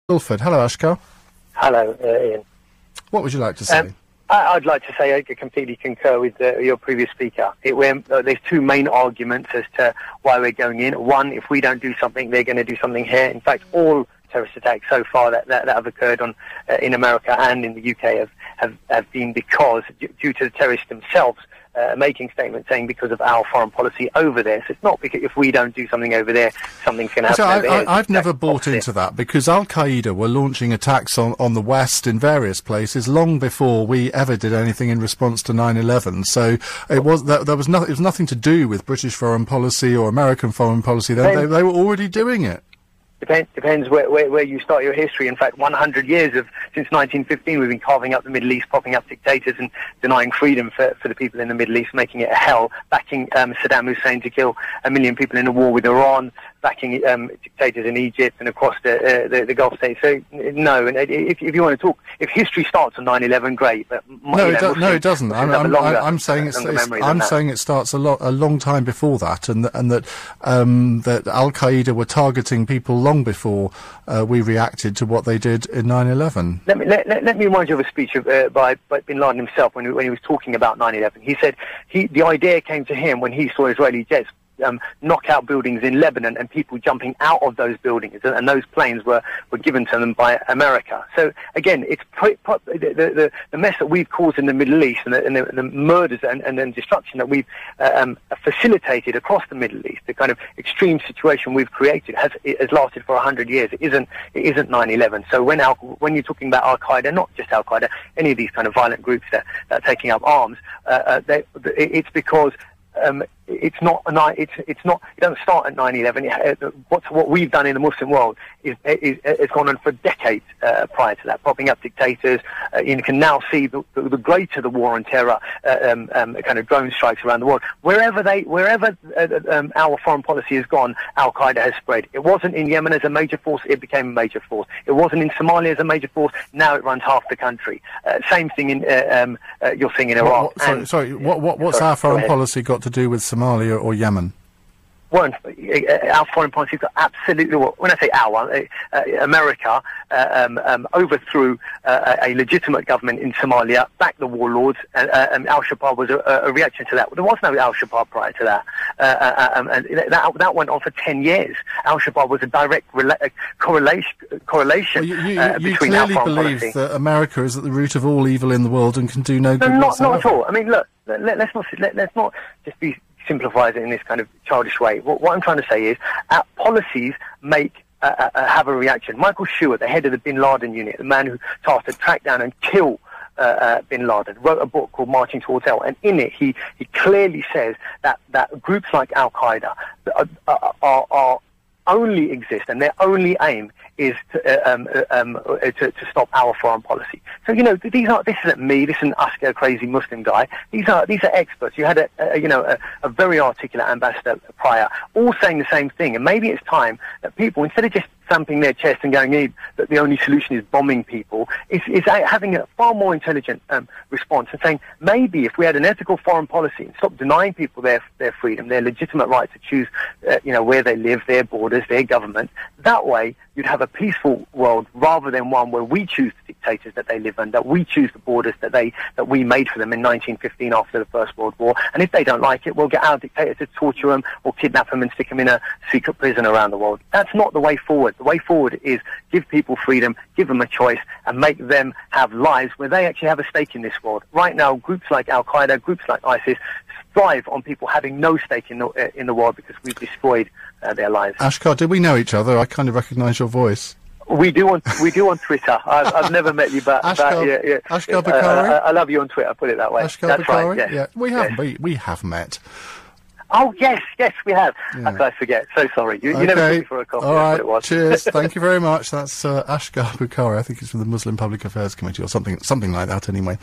Ilford. Hello, Asghar. Hello, Ian. What would you like to say? I'd like to say I completely concur with your previous speaker. There's two main arguments as to why we're going in. One, if we don't do something, they're going to do something here. In fact, all terrorist attacks so far that have occurred in America and in the UK have been because, due to the terrorists themselves, making statements saying because of our foreign policy over there. So it's not because if we don't do something over there, something's going to happen over here. I've never bought into that, because Al-Qaeda were launching attacks on the West in various places long before we ever did anything in response to 9/11. So it was nothing to do with British foreign policy or American foreign policy. They were already doing it. Depends where you start your history. In fact, 100 years since 1915, we've been carving up the Middle East, propping up dictators and denying freedom for the people in the Middle East, making it a hell, backing Saddam Hussein to kill 1 million people in a war with Iran, backing dictators in Egypt and across the Gulf states. So, no, and if you want to talk, if history starts on 9/11, great. But no, it doesn't. I'm saying it starts a long time before that, and that Al-Qaeda were targeting people long before we reacted to what they did in 9/11. Let me remind you of a speech by Bin Laden himself when he was talking about 9/11. He said the idea came to him when he saw Israeli jets knock out buildings in Lebanon and people jumping out of those buildings, and those planes were given to them by America. So again, it's the mess that we've caused in the Middle East and the murders and then destruction that we've facilitated across the Middle East. The kind of extreme situation we've created has lasted for 100 years. It isn't 9/11. So when you're talking about Al-Qaeda, not just Al-Qaeda, any of these kind of violent groups that are taking up arms, it's because it's not. It doesn't start at 9/11. What we've done in the Muslim world is gone on for decades prior to that, propping up dictators. You can now see the greater the war on terror, kind of drone strikes around the world. Wherever our foreign policy has gone, Al-Qaeda has spread. It wasn't in Yemen as a major force; it became a major force. It wasn't in Somalia as a major force; now it runs half the country. Same thing you're seeing in Iraq. What's our foreign policy got to do with Somalia or Yemen? Well, our foreign policy has got absolutely, when I say our, America overthrew a legitimate government in Somalia, backed the warlords, and Al-Shabaab was a reaction to that. There was no Al-Shabaab prior to that. And that went on for 10 years. Al-Shabaab was a direct correlation you between our clearly foreign believe policy. that America is at the root of all evil in the world and can do no good whatsoever. Not at all. I mean, look, let's not just simplifies it in this kind of childish way. What I'm trying to say is our policies have a reaction. Michael Stewart, the head of the Bin Laden unit, the man who tasked to track down and kill Bin Laden, wrote a book called Marching Towards Hell, and in it he clearly says that groups like Al-Qaeda are only exist and their only aim is to stop our foreign policy. So this isn't me. This isn't Asghar, crazy Muslim guy. These are experts. You had a very articulate ambassador prior, all saying the same thing. And maybe it's time that people, instead of just thumping their chest and going, that the only solution is bombing people, is having a far more intelligent response and saying, maybe if we had an ethical foreign policy and stopped denying people their freedom, their legitimate right to choose where they live, their borders, their government, that way you'd have a peaceful world rather than one where we choose the dictators that they live in, that we choose the borders that we made for them in 1915 after the First World War. And if they don't like it, we'll get our dictators to torture them or kidnap them and stick them in a secret prison around the world. That's not the way forward. The way forward is give people freedom, give them a choice, and make them have lives where they actually have a stake in this world. Right now, groups like Al-Qaeda, groups like ISIS, thrive on people having no stake in the world because we've destroyed their lives. Asghar, did we know each other? I kind of recognise your voice. We do on Twitter. I've never met you, but Asghar Bukhari. I love you on Twitter. Put it that way. Asghar That's Bukhari. Right. Yeah, we have met. Oh yes, we have. Yeah. I forget. So sorry. You never took me for a coffee. All right. That's what it was. Cheers. Thank you very much. That's Asghar Bukhari. I think it's from the Muslim Public Affairs Committee or something like that. Anyway.